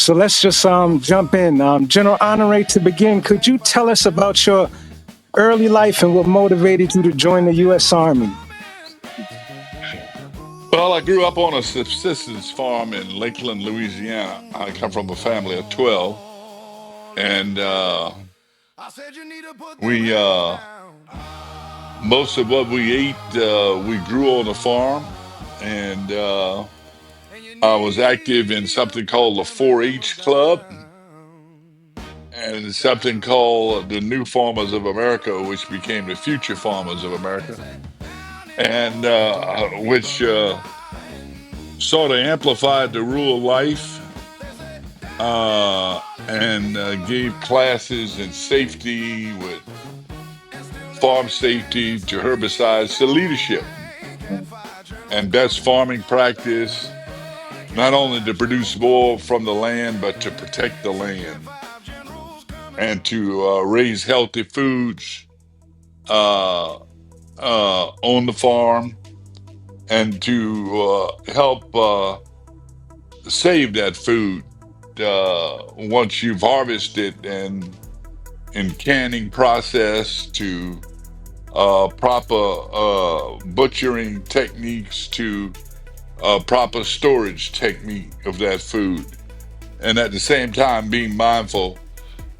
So let's just jump in. General Honoré, to begin, could you tell us about your early life and what motivated you to join the U.S. Army? Well, I grew up on a subsistence farm in Lakeland, Louisiana. I come from a family of 12, and we most of what we ate we grew on the farm, and I was active in something called the 4-H Club and something called the New Farmers of America, which became the Future Farmers of America, and which sort of amplified the rural life and gave classes in safety with farm safety to herbicides to leadership and best farming practice, not only to produce more from the land, but to protect the land and to raise healthy foods on the farm and to help save that food once you've harvested and in canning process to proper butchering techniques to proper storage technique of that food, and at the same time being mindful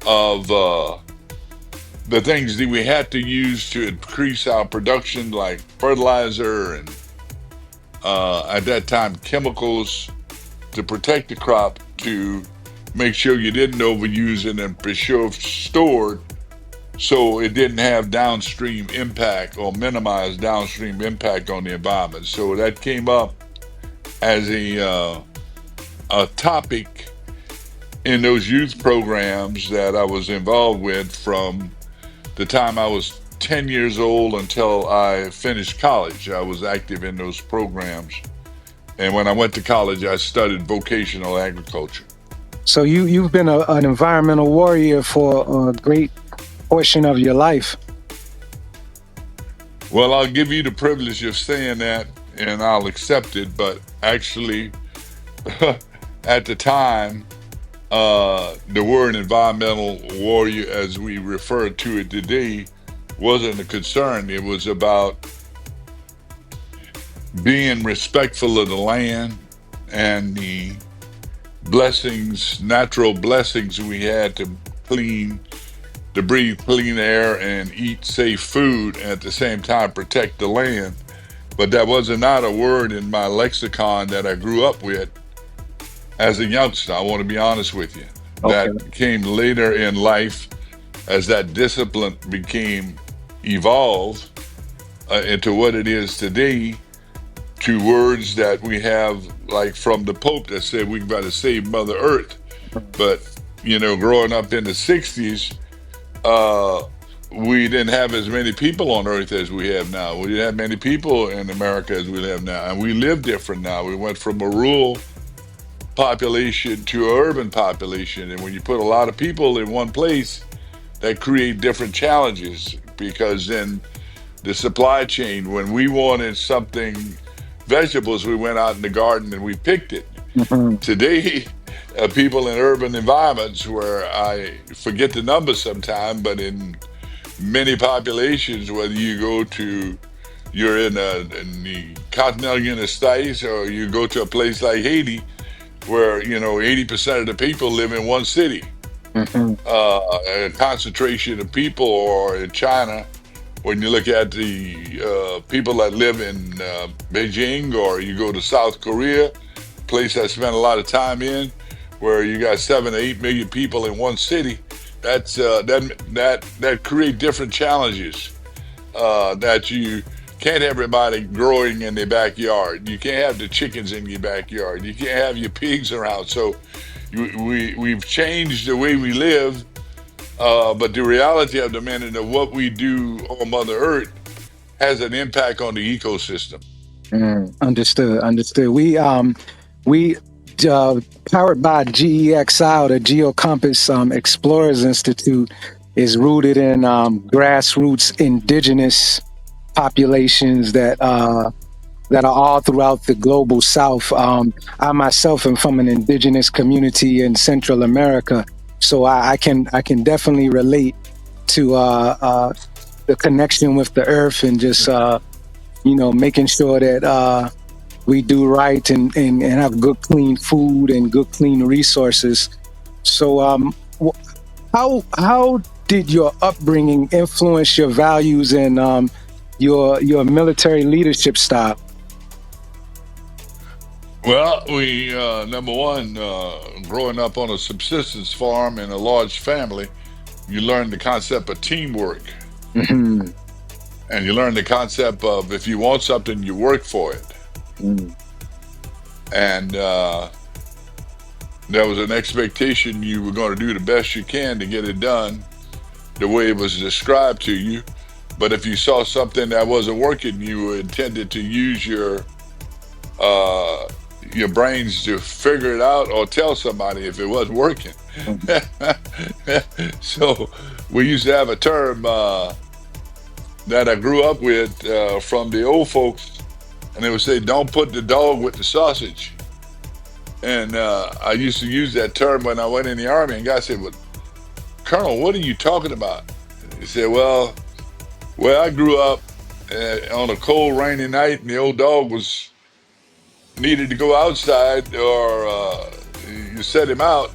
of the things that we had to use to increase our production, like fertilizer and at that time chemicals to protect the crop, to make sure you didn't overuse it and be sure stored so it didn't have downstream impact or minimize downstream impact on the environment. So that came up as a topic in those youth programs that I was involved with from the time I was 10 years old until I finished college. I was active in those programs. And when I went to college, I studied vocational agriculture. So you've been an environmental warrior for a great portion of your life. Well, I'll give you the privilege of saying that and I'll accept it. But actually, at the time, the word environmental warrior, as we refer to it today, wasn't a concern. It was about being respectful of the land and the blessings, natural blessings we had to breathe clean air and eat safe food, and at the same time protect the land. But that was not a word in my lexicon that I grew up with as a youngster. I want to be honest with you. Okay. That came later in life as that discipline became evolved into what it is today, to words that we have, like from the Pope that said we've got to save Mother Earth. But, growing up in the 60s, we didn't have as many people on Earth as we have now. We didn't have many people in America as we have now. And we live different now. We went from a rural population to an urban population. And when you put a lot of people in one place, that create different challenges, because then the supply chain, when we wanted something, vegetables, we went out in the garden and we picked it. Mm-hmm. Today, people in urban environments, where I forget the numbers sometimes, but in many populations, whether you're in the continental United States or you go to a place like Haiti, where 80% of the people live in one city. Mm-hmm. A concentration of people, or in China, when you look at the people that live in Beijing, or you go to South Korea, place I spent a lot of time in, where you got 7 to 8 million people in one city, that create different challenges. That you can't have everybody growing in their backyard. You can't have the chickens in your backyard. You can't have your pigs around. So we've changed the way we live. But the reality of the minute of what we do on Mother Earth has an impact on the ecosystem. Understood. We powered by GEXI, the GeoCompass Explorers Institute, is rooted in grassroots indigenous populations that that are all throughout the global South. I myself am from an indigenous community in Central America, so I can definitely relate to the connection with the earth and just making sure that we do right and have good clean food and good clean resources. So how did your upbringing influence your values and your military leadership style? Well, we number one, growing up on a subsistence farm in a large family, you learn the concept of teamwork, Hmm. and you learn the concept of if you want something, you work for it. And there was an expectation you were going to do the best you can to get it done the way it was described to you. But if you saw something that wasn't working, you were intended to use uh, your brains to figure it out or tell somebody if it wasn't working. So we used to have a term that I grew up with from the old folks, and they would say, "Don't put the dog with the sausage." And I used to use that term when I went in the army, and guys said, "Well, Colonel, what are you talking about?" He said, "Well, where I grew up on a cold, rainy night, and the old dog was needed to go outside, or you set him out.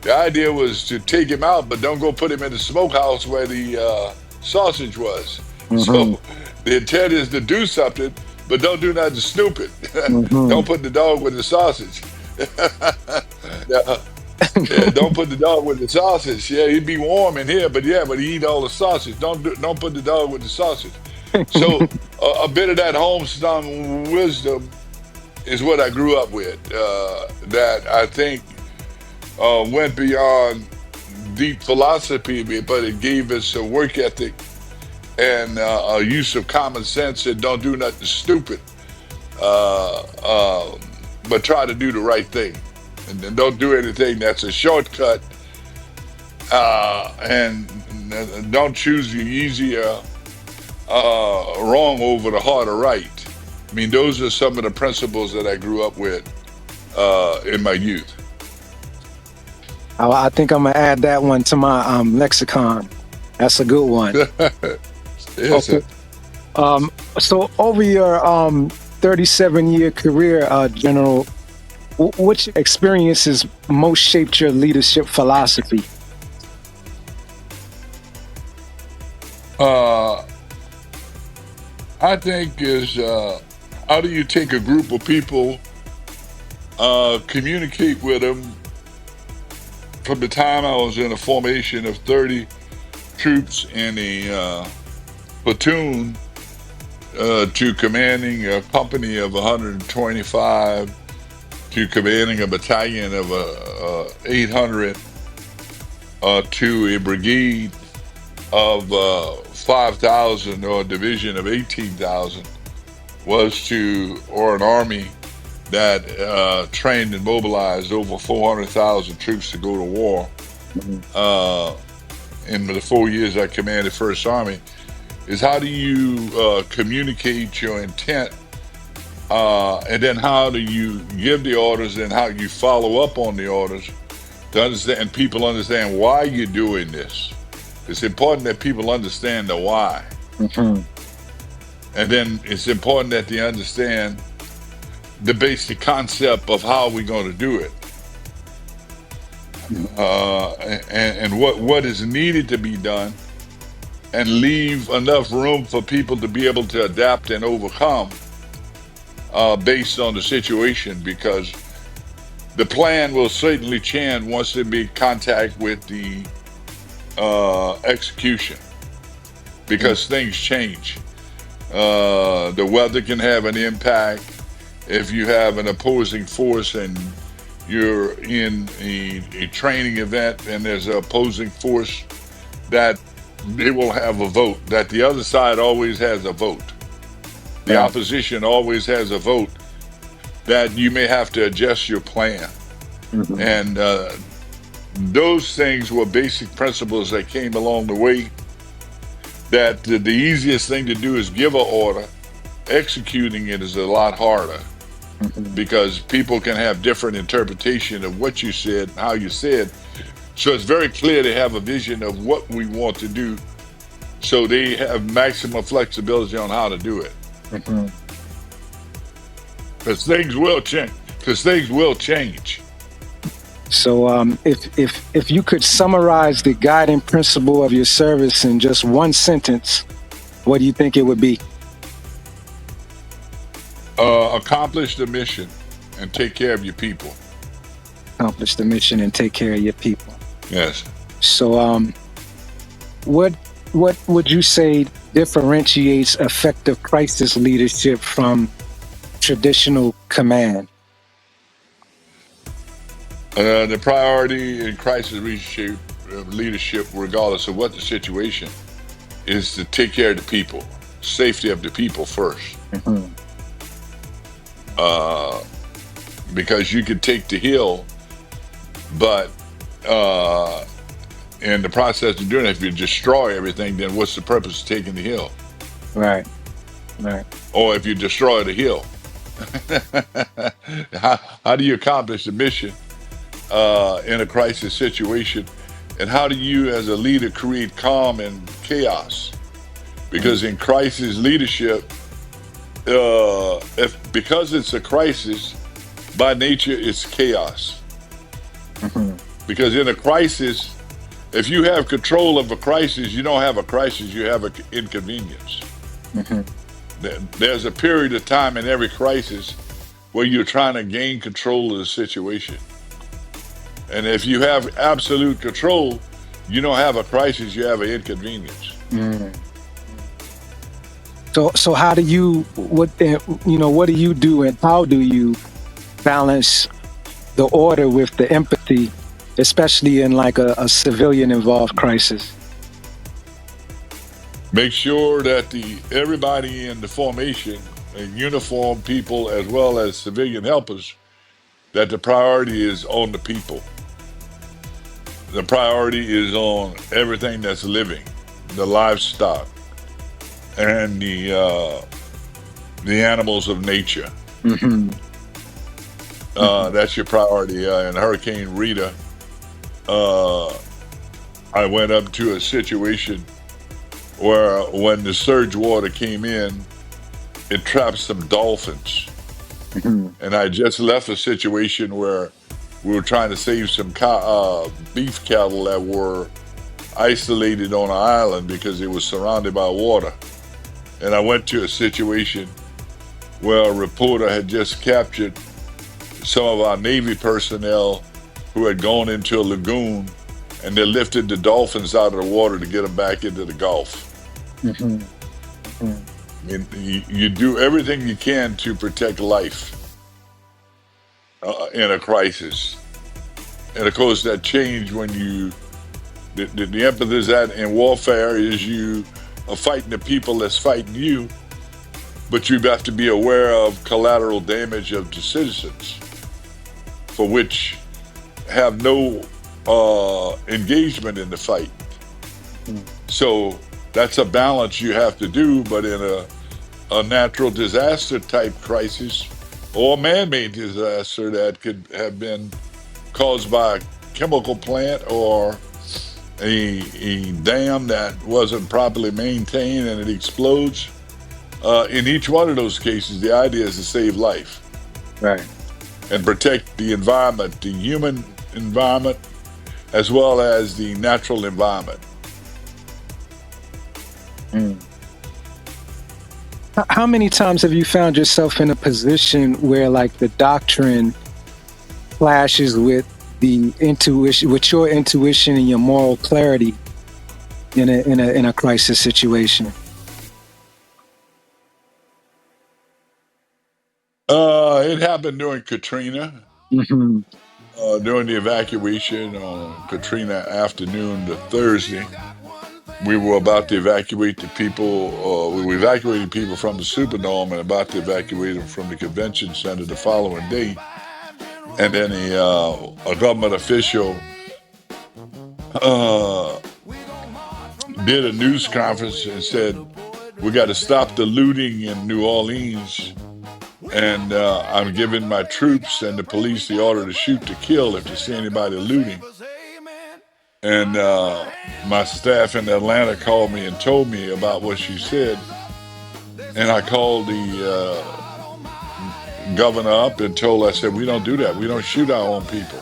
The idea was to take him out, but don't go put him in the smokehouse where the sausage was. Hmm. So the intent is to do something, but don't do nothing stupid. Hmm. Don't put the dog with the sausage." Yeah, yeah, don't put the dog with the sausage. Yeah, he'd be warm in here, but yeah, but he eat all the sausage. Don't put the dog with the sausage. So a bit of that homespun wisdom is what I grew up with. That I think went beyond deep philosophy, but it gave us a work ethic and a use of common sense, and don't do nothing stupid, uh, um, but try to do the right thing, and then don't do anything that's a shortcut, and don't choose the easier wrong over the harder right. I mean, those are some of the principles that I grew up with in my youth. I think I'm gonna add that one to my lexicon. That's a good one. Yes, Okay. sir. Um, so over your 37-year career, General, which experiences most shaped your leadership philosophy? Uh, I think is how do you take a group of people, communicate with them from the time I was in a formation of 30 troops in a platoon to commanding a company of 125 to commanding a battalion of 800 to a brigade of 5,000 or a division of 18,000 was to, or an army that trained and mobilized over 400,000 troops to go to war. Mhm. Uh, in the 4 years I commanded First Army, is how do you communicate your intent, and then how do you give the orders and how you follow up on the orders to understand, and people understand why you're doing this. It's important that people understand the why. Mhm. And then it's important that they understand the basic concept of how we're going to do it, and what is needed to be done, and leave enough room for people to be able to adapt and overcome based on the situation, because the plan will certainly change once they make contact with the execution, because things change. The weather can have an impact. If you have an opposing force and you're in a training event and there's an opposing force, that they will have a vote, that the other side always has a vote. The Yeah. opposition always has a vote, that you may have to adjust your plan. Mhm. And those things were basic principles that came along the way, that the easiest thing to do is give an order, executing it is a lot harder Mhm. because people can have different interpretation of what you said and how you said. So it's very clear to have a vision of what we want to do, so they have maximum flexibility on how to do it. Mhm. Because things will change. Because things will change. So, if you could summarize the guiding principle of your service in just one sentence, what do you think it would be? Accomplish the mission and take care of your people. Accomplish the mission and take care of your people. Yes. So, what would you say differentiates effective crisis leadership from traditional command? The priority in crisis leadership, regardless of what the situation, is to take care of the people, safety of the people first. Mhm. Uh, because you could take the hill, but in the process of doing it, if you destroy everything, then what's the purpose of taking the hill? Right, right. Or if you destroy the hill, how do you accomplish the mission in a crisis situation? And how do you, as a leader, create calm and chaos? Mm. Because in crisis leadership, because it's a crisis, by nature, it's chaos. Mhm. Because in a crisis, if you have control of a crisis, you don't have a crisis, you have an inconvenience. Mhm. There's a period of time in every crisis where you're trying to gain control of the situation. And if you have absolute control, you don't have a crisis, you have an inconvenience. Mm. So how do you what do you do and how do you balance the order with the empathy, especially in like a civilian involved crisis? Make sure that everybody in the formation, uniformed people as well as civilian helpers, that the priority is on the people. The priority is on everything that's living, the livestock, and the animals of nature. Hmm. Hmm. That's your priority. In Hurricane Rita, uh, I went up to a situation where when the surge water came in, it trapped some dolphins. Hmm. And I just left a situation where we were trying to save some beef cattle that were isolated on an island because it was surrounded by water. And I went to a situation where a reporter had just captured some of our Navy personnel who had gone into a lagoon, and they lifted the dolphins out of the water to get them back into the Gulf. Hmm. Hmm. You do everything you can to protect life in a crisis. And of course, that change when the emphasis that in warfare is you are fighting the people that's fighting you, but you have to be aware of collateral damage of the citizens, for which have no engagement in the fight. So that's a balance you have to do, but in a natural disaster type crisis or man-made disaster that could have been caused by a chemical plant or a dam that wasn't properly maintained and it explodes. In each one of those cases, the idea is to save life Right. and protect the environment, the human environment, as well as the natural environment. Mm. How many times have you found yourself in a position where like the doctrine clashes with the intuition, with your intuition and your moral clarity in a crisis situation? It happened during Katrina, Hmm. during the evacuation on Katrina afternoon to Thursday. We were about to evacuate the people. We were evacuating people from the Superdome and about to evacuate them from the convention center the following day. And then a government official uh, did a news conference and said, We got to stop the looting in New Orleans. And I'm giving my troops and the police the order to shoot to kill if they see anybody looting. And my staff in Atlanta called me and told me about what she said. And I called the governor up and told her, I said, we don't do that. We don't shoot our own people.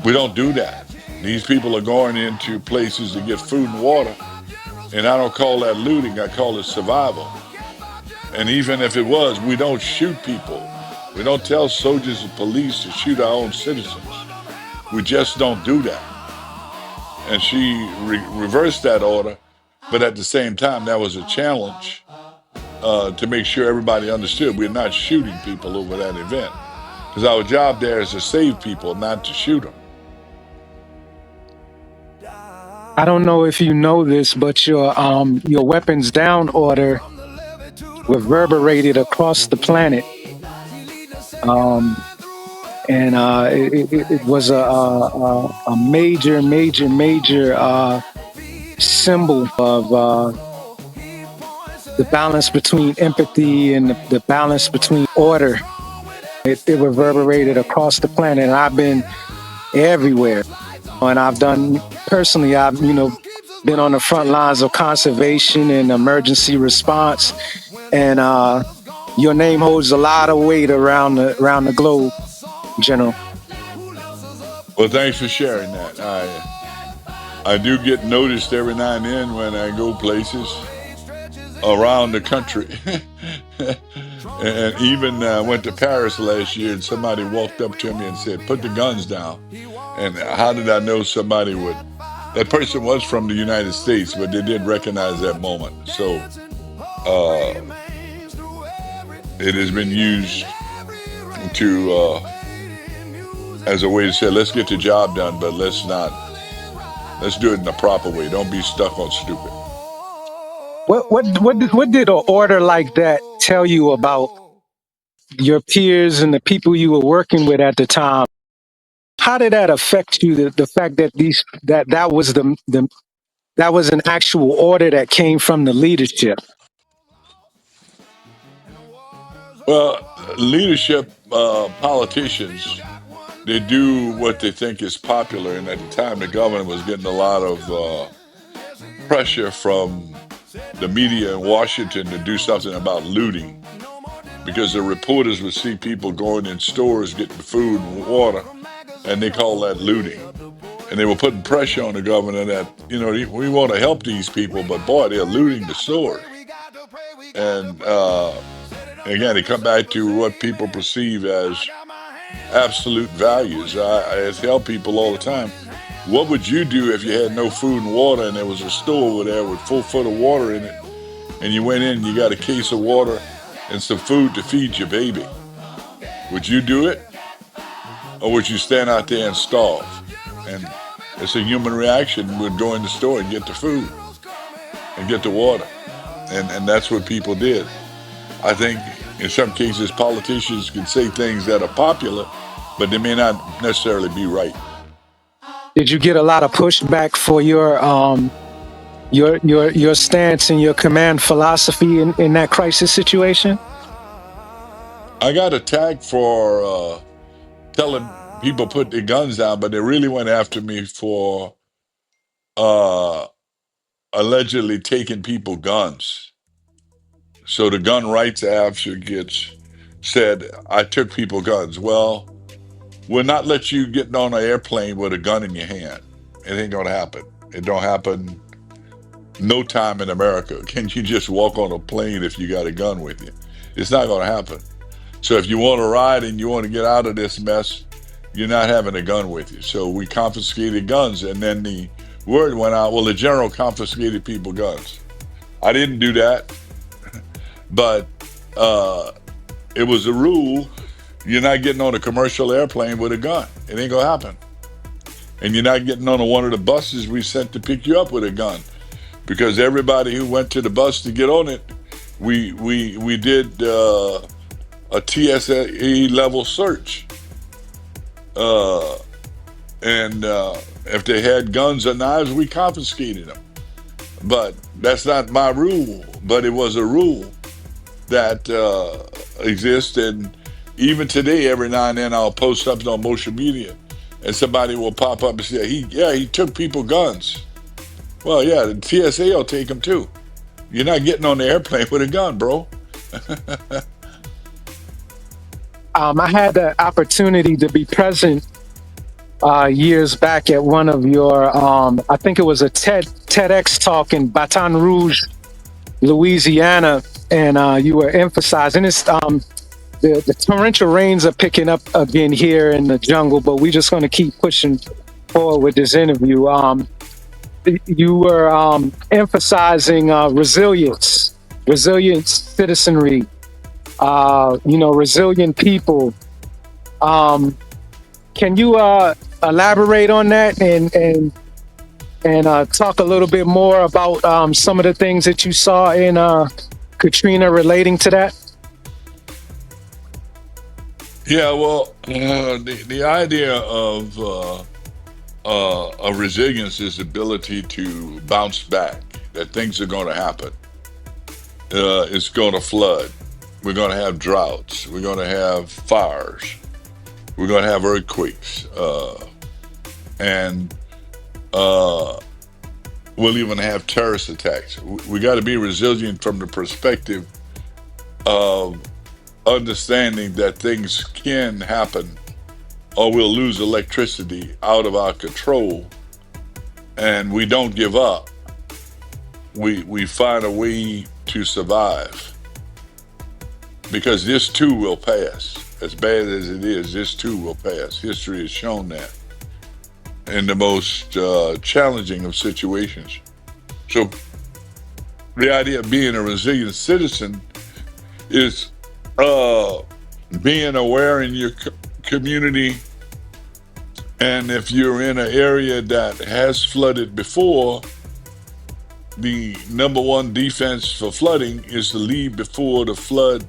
We don't do that. These people are going into places to get food and water. And I don't call that looting. I call it survival. And even if it was, we don't shoot people. We don't tell soldiers and police to shoot our own citizens. We just don't do that. And she reversed that order. But at the same time, that was a challenge to make sure everybody understood we're not shooting people over that event. Because our job there is to save people, not to shoot them. I don't know if you know this, but your weapons down order reverberated across the planet, and it was a major symbol of the balance between empathy and the balance between order. It reverberated across the planet, and I've been everywhere. And I've been on the front lines of conservation and emergency response, and your name holds a lot of weight around the globe, General. Well, thanks for sharing that. I do get noticed every now and then when I go places around the country. And even went to Paris last year, and somebody walked up to me and said, put the guns down. And how did I know somebody would? That person was from the United States, but they did recognize that moment. So it has been used to as a way to say, let's get the job done, but let's do it in a proper way. Don't be stuck on stupid. What did an order like that tell you about your peers and the people you were working with at the time? How did that affect you? The fact that that was an actual order that came from the leadership. Well, leadership, politicians, they do what they think is popular. And at the time, the governor was getting a lot of pressure from the media in Washington to do something about looting, because the reporters would see people going in stores getting food and water, and they call that looting. And they were putting pressure on the governor that, we want to help these people, but boy, they're looting the store. And again, it comes back to what people perceive as absolute values. I tell people all the time, what would you do if you had no food and water and there was a store over there with 4 foot of water in it, and you went in and you got a case of water and some food to feed your baby? Would you do it? Or would you stand out there and starve? And it's a human reaction. We'd go in the store and get the food and get the water. And that's what people did. I think in some cases politicians can say things that are popular, but they may not necessarily be right. Did you get a lot of pushback for your stance and your command philosophy in that crisis situation? I got attacked for telling people put their guns down, but they really went after me for allegedly taking people guns. So the gun rights advocates said, I took people guns. Well, we'll not let you get on an airplane with a gun in your hand. It ain't gonna happen. It don't happen no time in America. Can you just walk on a plane if you got a gun with you? It's not gonna happen. So if you want to ride and you want to get out of this mess, you're not having a gun with you. So we confiscated guns, and then the word went out, well, the general confiscated people guns. I didn't do that, but it was a rule. You're not getting on a commercial airplane with a gun. It ain't gonna happen. And you're not getting on one of the buses we sent to pick you up with a gun, because everybody who went to the bus to get on it, we did a TSA level search. And if they had guns or knives, we confiscated them. But that's not my rule. But it was a rule that exists, and even today, every now and then, I'll post something on social media, and somebody will pop up and say, he took people guns." Well, yeah, the TSA will take them too. You're not getting on the airplane with a gun, bro. I had the opportunity to be present years back at one of your, I think it was a TEDx talk in Baton Rouge, Louisiana, and you were emphasizing this. The torrential rains are picking up again here in the jungle, but we're just going to keep pushing forward with this interview. You were emphasizing resilience, resilient citizenry, resilient people. Can you elaborate on that and talk a little bit more about some of the things that you saw in Katrina relating to that? Yeah, well, the idea of resilience is the ability to bounce back. That things are going to happen. It's going to flood. We're going to have droughts. We're going to have fires. We're going to have earthquakes, and we'll even have terrorist attacks. We got to be resilient from the perspective of understanding that things can happen, or we'll lose electricity out of our control, and we don't give up. We find a way to survive, because this too will pass. As bad as it is, this too will pass. History has shown that in the most challenging of situations. So the idea of being a resilient citizen is being aware in your community, and if you're in an area that has flooded before, the number one defense for flooding is to leave before the flood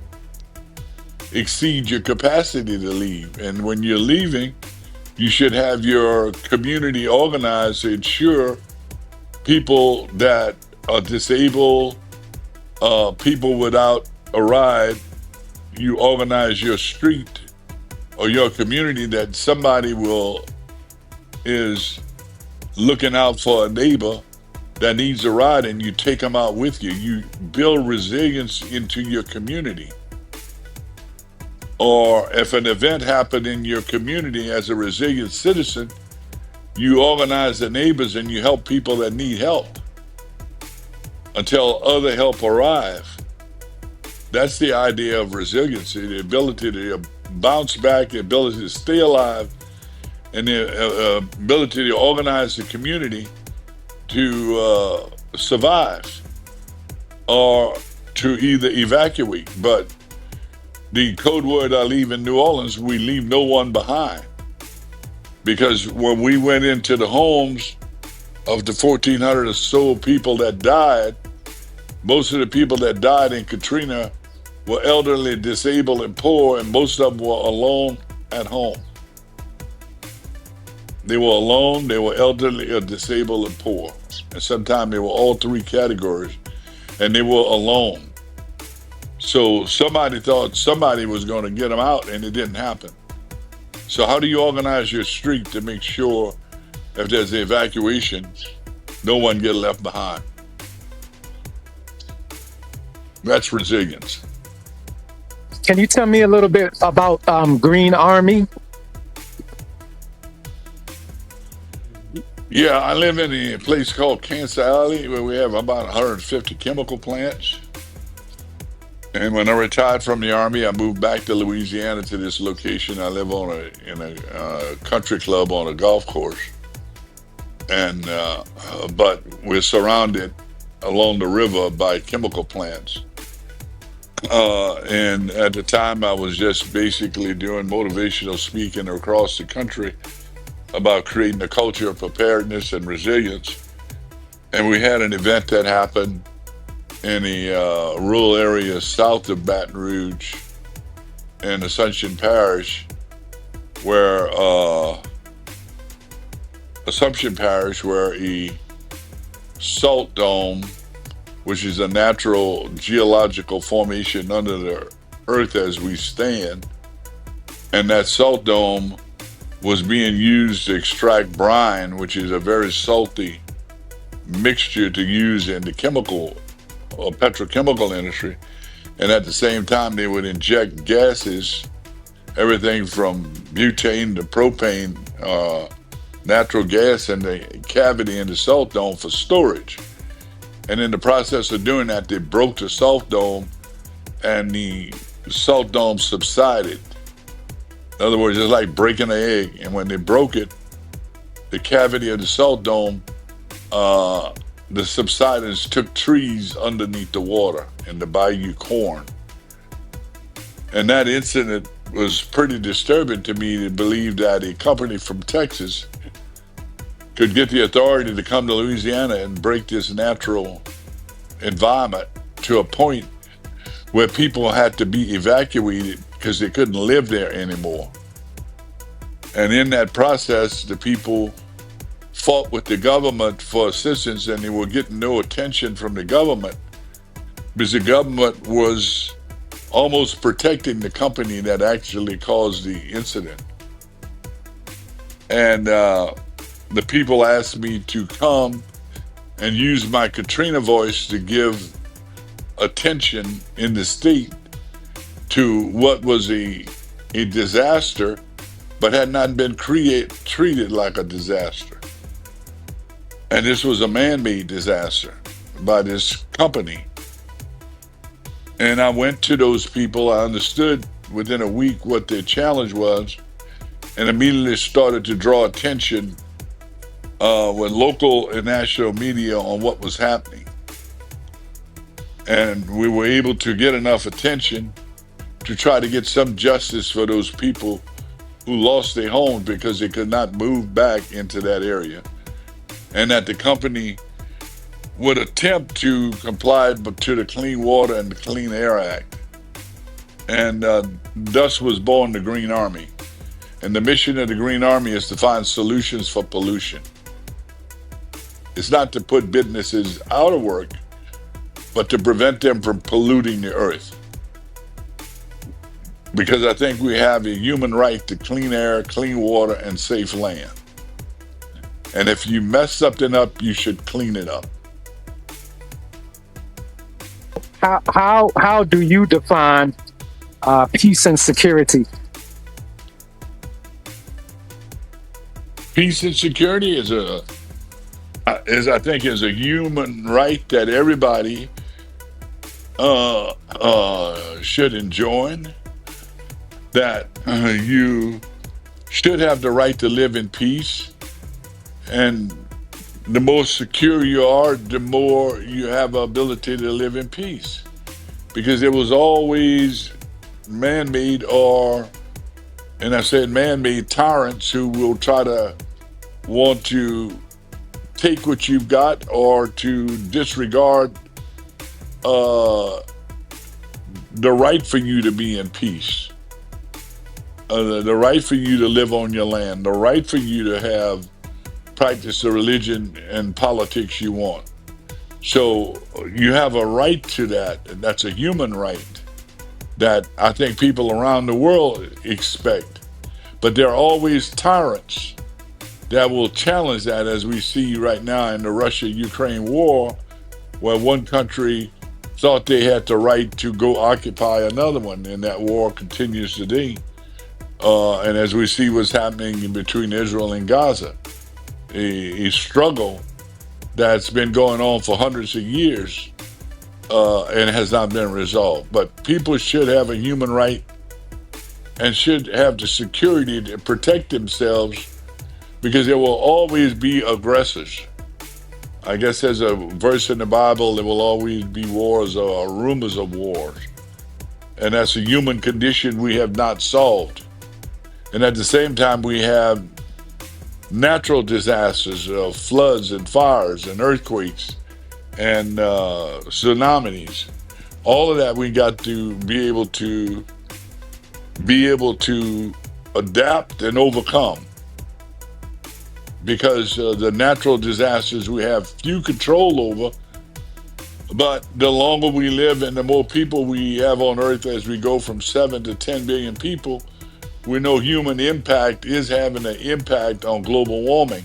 exceeds your capacity to leave. And when you're leaving, you should have your community organized to ensure people that are disabled, people without a ride. You organize your street or your community that somebody is looking out for a neighbor that needs a ride, and you take them out with you. You build resilience into your community. Or if an event happened in your community, as a resilient citizen, you organize the neighbors and you help people that need help until other help arrive. That's the idea of resiliency, the ability to bounce back, the ability to stay alive, and the ability to organize the community to survive or to either evacuate. But the code word I leave in New Orleans, we leave no one behind. Because when we went into the homes of the 1,400 or so people that died, most of the people that died in Katrina were elderly, disabled, and poor, and most of them were alone at home. They were alone, they were elderly or disabled and poor. And sometimes they were all three categories, and they were alone. So somebody thought somebody was going to get them out, and it didn't happen. So how do you organize your street to make sure if there's an evacuation, no one get left behind? That's resilience. Can you tell me a little bit about Green Army? Yeah, I live in a place called Kansas Alley, where we have about 150 chemical plants. And when I retired from the Army, I moved back to Louisiana to this location. I live in a country club on a golf course, and but we're surrounded along the river by chemical plants. And at the time, I was just basically doing motivational speaking across the country about creating a culture of preparedness and resilience. And we had an event that happened in a rural area south of Baton Rouge in Assumption Parish, where a salt dome, which is a natural geological formation under the earth as we stand. And that salt dome was being used to extract brine, which is a very salty mixture to use in the chemical or petrochemical industry. And at the same time, they would inject gases, everything from butane to propane, natural gas in the cavity in the salt dome for storage. And in the process of doing that, they broke the salt dome and the salt dome subsided. In other words, it's like breaking an egg. And when they broke it, the cavity of the salt dome, the subsidence took trees underneath the water in the Bayou Corn. And that incident was pretty disturbing to me to believe that a company from Texas could get the authority to come to Louisiana and break this natural environment to a point where people had to be evacuated because they couldn't live there anymore. And in that process, the people fought with the government for assistance, and they were getting no attention from the government because the government was almost protecting the company that actually caused the incident. And the people asked me to come and use my Katrina voice to give attention in the state to what was a disaster, but had not been treated like a disaster. And this was a man-made disaster by this company. And I went to those people. I understood within a week what their challenge was, and immediately started to draw attention with local and national media on what was happening. And we were able to get enough attention to try to get some justice for those people who lost their homes because they could not move back into that area. And that the company would attempt to comply to the Clean Water and the Clean Air Act. And thus was born the Green Army. And the mission of the Green Army is to find solutions for pollution. It's not to put businesses out of work, but to prevent them from polluting the earth. Because I think we have a human right to clean air, clean water, and safe land. And if you mess something up, you should clean it up. How do you define peace and security? Peace and security is I think is a human right that everybody should enjoy. That you should have the right to live in peace, and the more secure you are, the more you have the ability to live in peace. Because there was always man-made and I said man-made tyrants who will try to want to take what you've got or to disregard the right for you to be in peace. The right for you to live on your land, the right for you to practice the religion and politics you want. So you have a right to that, and that's a human right that I think people around the world expect. But there are always tyrants that will challenge that, as we see right now in the Russia-Ukraine war, where one country thought they had the right to go occupy another one, and that war continues today. And as we see what's happening between Israel and Gaza, a struggle that's been going on for hundreds of years and has not been resolved. But people should have a human right and should have the security to protect themselves, because there will always be aggressors. I guess there's a verse in the Bible, there will always be wars or rumors of wars. And that's a human condition we have not solved. And at the same time, we have natural disasters, floods and fires and earthquakes and tsunamis. All of that we got to be able to adapt and overcome. because the natural disasters we have few control over. But the longer we live and the more people we have on Earth as we go from 7 to 10 billion people, we know human impact is having an impact on global warming.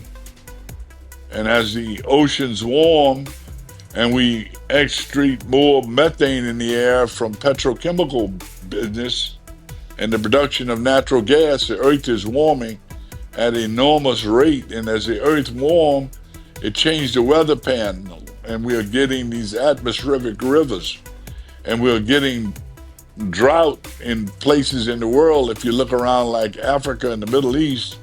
And as the oceans warm and we excrete more methane in the air from petrochemical business and the production of natural gas, the Earth is warming at an enormous rate. And as the Earth warms, it changed the weather pattern, and we are getting these atmospheric rivers, and we're getting drought in places in the world. If you look around like Africa and the Middle East,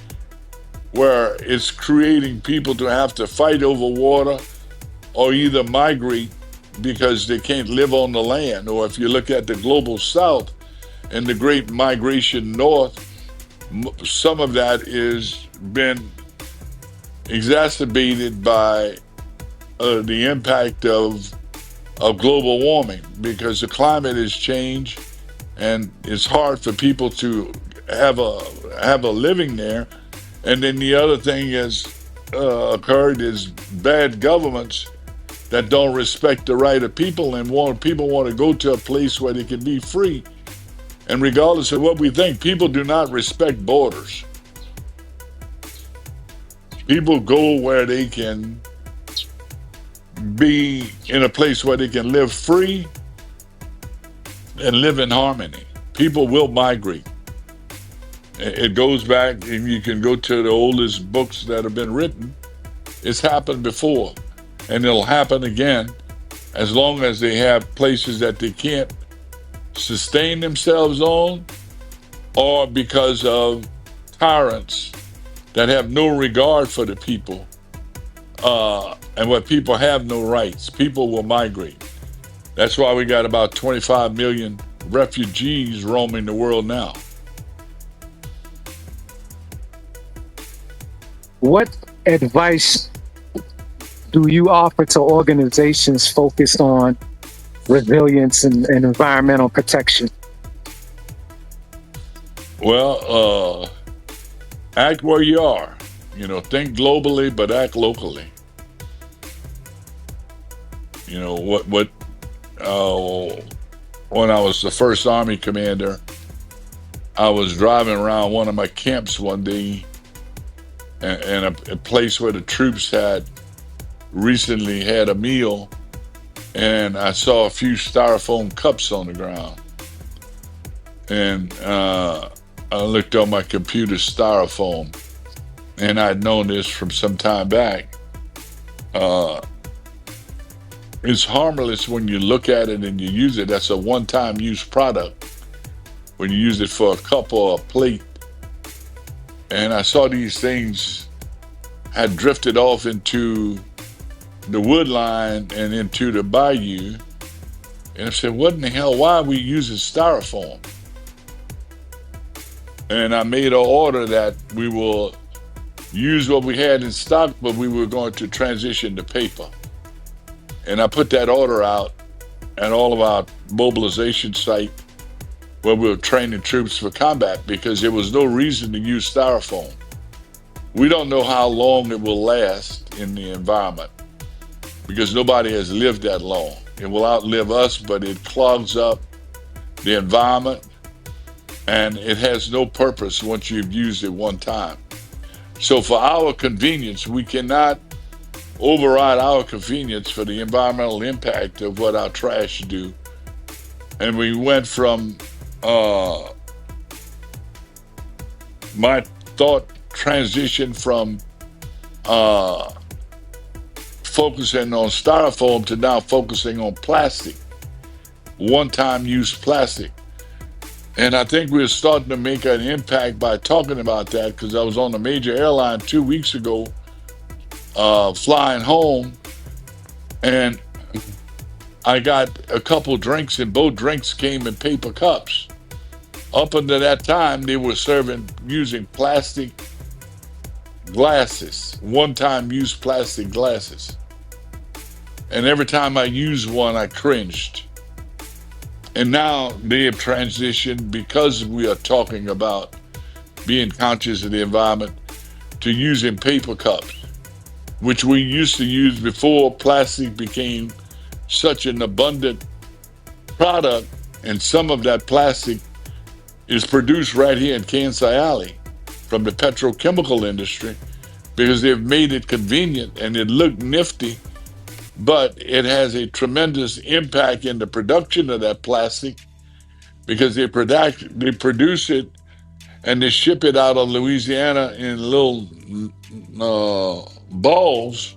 where it's creating people to have to fight over water or either migrate because they can't live on the land. Or if you look at the global south and the great migration north, some of that is been exacerbated by the impact of global warming, because the climate has changed and it's hard for people to have a living there. And then the other thing has occurred is bad governments that don't respect the right of people and people want to go to a place where they can be free. And regardless of what we think, people do not respect borders. People go where they can be in a place where they can live free and live in harmony. People will migrate. It goes back, and you can go to the oldest books that have been written. It's happened before, and it'll happen again as long as they have places that they can't sustain themselves on, or because of tyrants that have no regard for the people, and where people have no rights. People will migrate. That's why we got about 25 million refugees roaming the world now. What advice do you offer to organizations focused on resilience and environmental protection? Well, act where you are. Think globally, but act locally. When I was the first Army commander, I was driving around one of my camps one day, and a place where the troops had recently had a meal, and I saw a few styrofoam cups on the ground. And I looked on my computer, styrofoam, and I'd known this from some time back. It's harmless when you look at it and you use it. That's a one-time use product when you use it for a cup or a plate. And I saw these things had drifted off into the wood line and into the bayou. And I said, what in the hell, why are we using styrofoam? And I made an order that we will use what we had in stock, but we were going to transition to paper. And I put that order out at all of our mobilization site where we were training troops for combat, because there was no reason to use styrofoam. We don't know how long it will last in the environment, because nobody has lived that long. It will outlive us, but it clogs up the environment, and it has no purpose once you've used it one time. So for our convenience, we cannot override our convenience for the environmental impact of what our trash do. And we went from my thought transition from focusing on styrofoam to now focusing on plastic, one-time use plastic. And I think we're starting to make an impact by talking about that, because I was on a major airline 2 weeks ago, flying home, and I got a couple drinks, and both drinks came in paper cups. Up until that time, they were serving using plastic glasses, one-time use plastic glasses. And every time I used one, I cringed. And now they have transitioned, because we are talking about being conscious of the environment, to to using paper cups, which we used to use before plastic became such an abundant product. And some of that plastic is produced right here in Kansas Alley from the petrochemical industry because they've made it convenient and it looked nifty, but it has a tremendous impact in the production of that plastic because they produce it and they ship it out of Louisiana in little balls,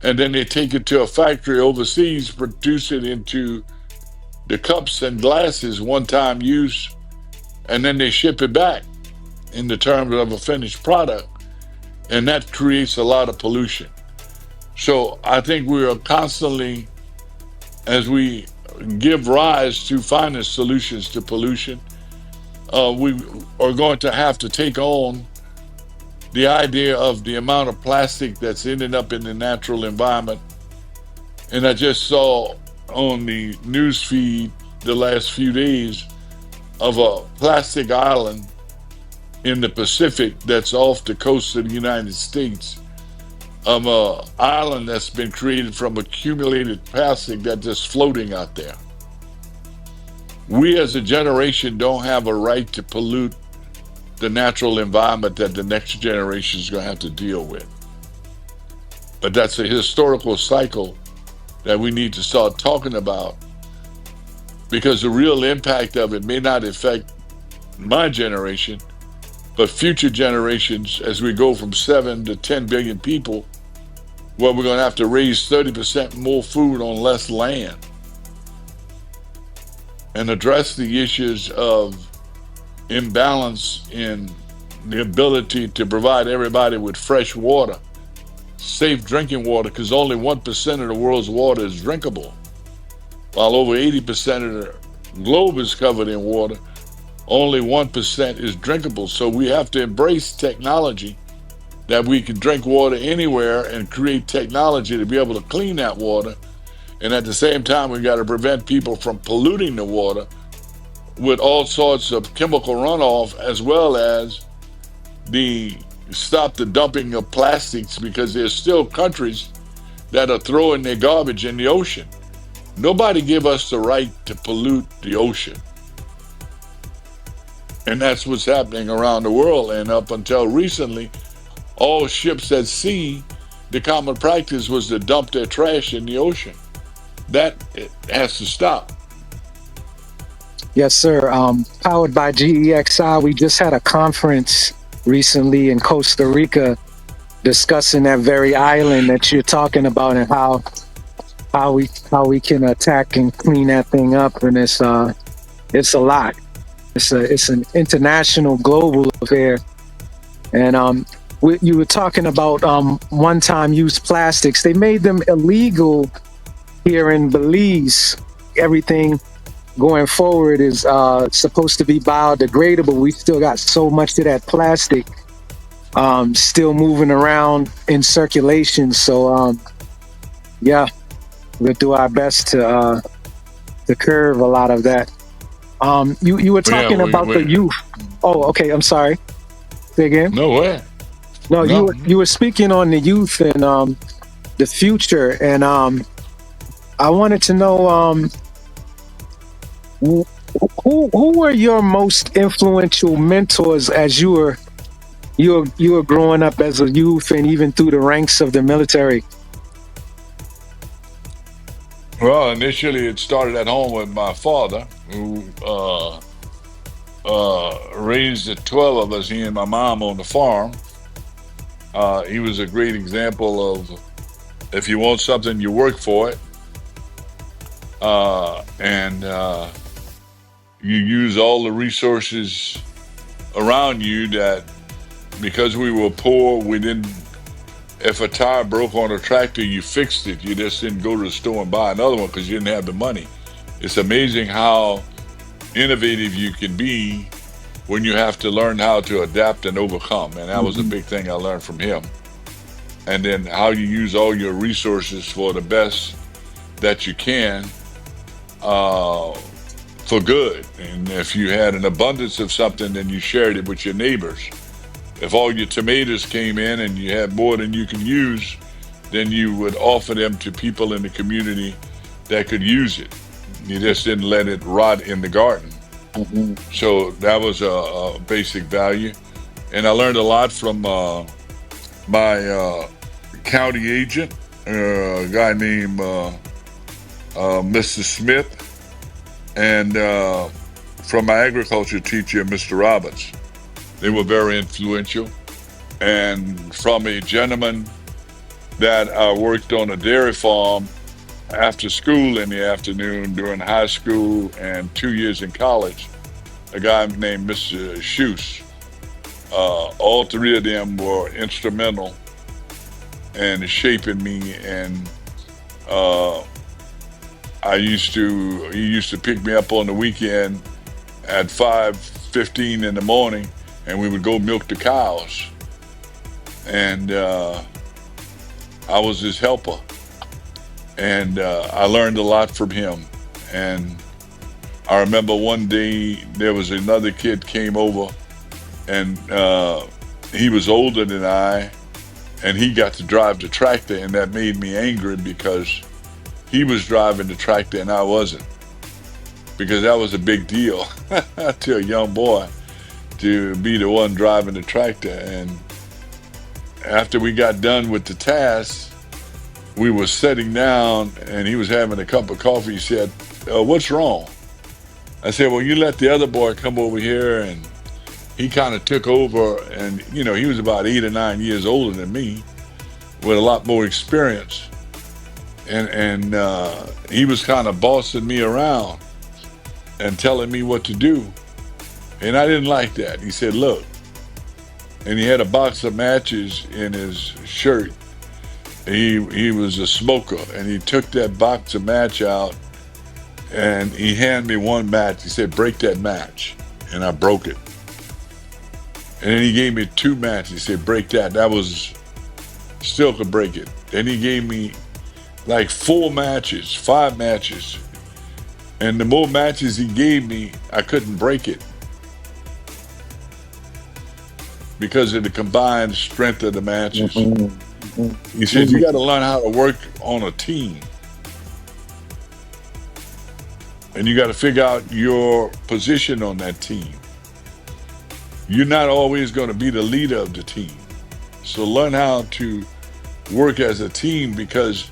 and then they take it to a factory overseas, produce it into the cups and glasses, one-time use, and then they ship it back in the terms of a finished product, and that creates a lot of pollution. So I think we are constantly, as we give rise to finding solutions to pollution, we are going to have to take on the idea of the amount of plastic that's ending up in the natural environment. And I just saw on the news feed the last few days of a plastic island in the Pacific that's off the coast of the United States, of an island that's been created from accumulated plastic that's just floating out there. We as a generation don't have a right to pollute the natural environment that the next generation is going to have to deal with. But that's a historical cycle that we need to start talking about, because the real impact of it may not affect my generation, but future generations as we go from 7 to 10 billion people, where we're going to have to raise 30% more food on less land and address the issues of imbalance in the ability to provide everybody with fresh water, safe drinking water, because only 1% of the world's water is drinkable, while over 80% of the globe is covered in water. Only 1% is drinkable. So we have to embrace technology that we can drink water anywhere and create technology to be able to clean that water. And at the same time, we got to prevent people from polluting the water with all sorts of chemical runoff, as well as stop the dumping of plastics, because there's still countries that are throwing their garbage in the ocean. Nobody give us the right to pollute the ocean. And that's what's happening around the world. And up until recently, all ships at sea, the common practice was to dump their trash in the ocean. That has to stop. Yes, sir. Powered by GEXI, we just had a conference recently in Costa Rica discussing that very island that you're talking about, and how we can attack and clean that thing up. And it's a lot. It's an international, global affair. And you were talking about one-time use plastics. They made them illegal here in Belize. Everything going forward is supposed to be biodegradable. We still got so much of that plastic still moving around in circulation. So yeah, we'll do our best to curb a lot of that. You were talking about the youth. Oh, okay. I'm sorry. Say again. No way. No, you were speaking on the youth and the future, and I wanted to know who were your most influential mentors as you were growing up as a youth and even through the ranks of the military? Well, initially it started at home with my father, who raised the 12 of us, he and my mom, on the farm. He was a great example of, if you want something, you work for it. And you use all the resources around you, that because we were poor, we didn't, if a tire broke on a tractor, you fixed it. You just didn't go to the store and buy another one because you didn't have the money. It's amazing how innovative you can be when you have to learn how to adapt and overcome. And that was a big thing I learned from him. And then how you use all your resources for the best that you can, for good. And if you had an abundance of something, then you shared it with your neighbors. If all your tomatoes came in and you had more than you could use, then you would offer them to people in the community that could use it. You just didn't let it rot in the garden. Mhm. So that was a basic value. And I learned a lot from my county agent, a guy named Mr. Smith, and from my agriculture teacher, Mr. Roberts. They were very influential. And from a gentleman that worked on a dairy farm after school in the afternoon during high school and 2 years in college, a guy named Mr. Shoes. All three of them were instrumental in shaping me. And uh, he used to pick me up on the weekend at 5:15 in the morning, and we would go milk the cows. And I was his helper, and I learned a lot from him. And I remember one day there was another kid came over, and he was older than I, and he got to drive the tractor, and that made me angry because he was driving the tractor and I wasn't, because that was a big deal to a young boy to be the one driving the tractor. And after we got done with the task, we were sitting down and he was having a cup of coffee. He said, "What's wrong?" I said, "Well, you let the other boy come over here." And he kind of took over, and he was about 8 or 9 years older than me with a lot more experience. And he was kind of bossing me around and telling me what to do. And I didn't like that. He said, "Look," and he had a box of matches in his shirt. He was a smoker, and he took that box of match out and he handed me one match. He said, "Break that match." And I broke it. And then he gave me two matches. He said, "Break that." That was still could break it. Then he gave me like 4 matches, 5 matches. And the more matches he gave me, I couldn't break it because of the combined strength of the matches. Mhm. Mhm. He said, "You got to learn how to work on a team. And you got to figure out your position on that team. You're not always going to be the leader of the team. So learn how to work as a team, because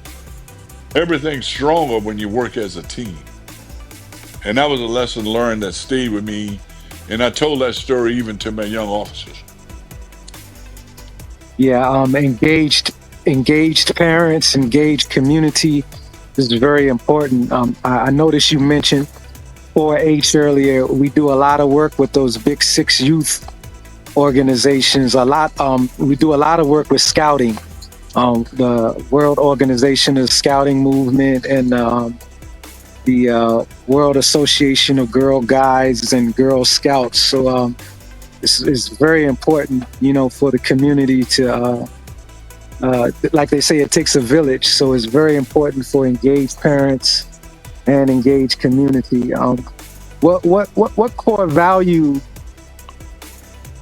everything's stronger when you work as a team." And that was a lesson learned that stayed with me. And I told that story even to my young officers. Yeah, engaged parents, engaged community is very important. I noticed you mentioned 4-H earlier. We do a lot of work with those big six youth organizations. We do a lot of work with scouting. The World Organization of Scouting Movement, and the World Association of Girl Guides and Girl Scouts. So it's very important, for the community to, like they say, it takes a village. So it's very important for engaged parents and engaged community. What core value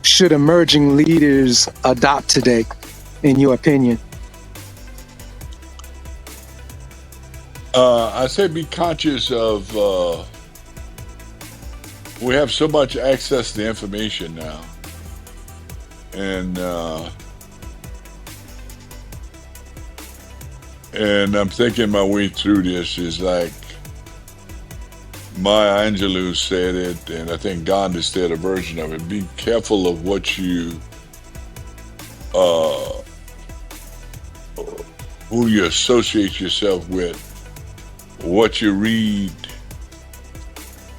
should emerging leaders adopt today, in your opinion? I say be conscious of, we have so much access to information now. And I'm thinking my way through this is like Maya Angelou said it, and I think Gandhi said a version of it. Be careful of what uh, who you associate yourself with, what you read,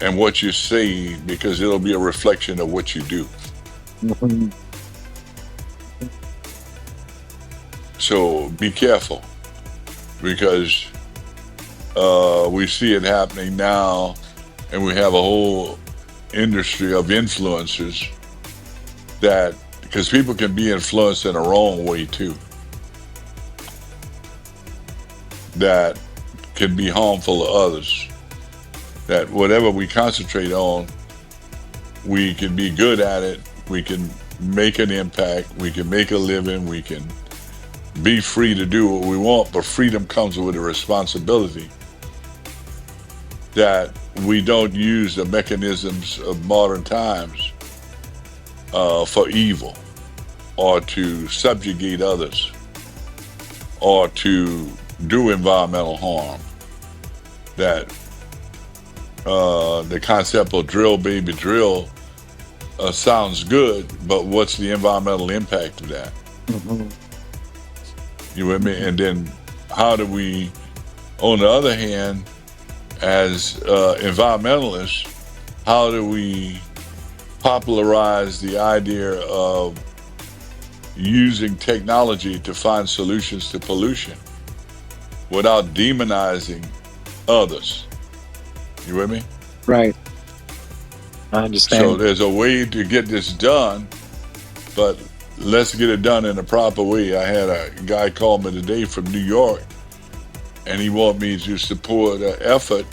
and what you say, because it'll be a reflection of what you do. Mhm. So be careful, because we see it happening now, and we have a whole industry of influencers because people can be influenced in a wrong way too, that can be harmful to others. That whatever we concentrate on, we can be good at it. We can make an impact, we can make a living, we can be free to do what we want, but freedom comes with a responsibility that we don't use the mechanisms of modern times for evil or to subjugate others or to do environmental harm. That the concept of drill, baby, drill sounds good, but what's the environmental impact of that? Mm-hmm. You with me? And then how do we, on the other hand, as environmentalists, how do we popularize the idea of using technology to find solutions to pollution without demonizing others? You with me? Right. I So understand. there's a way to get this done, but let's get it done in a proper way. I had a guy call me today from New York, and he wanted me to support an effort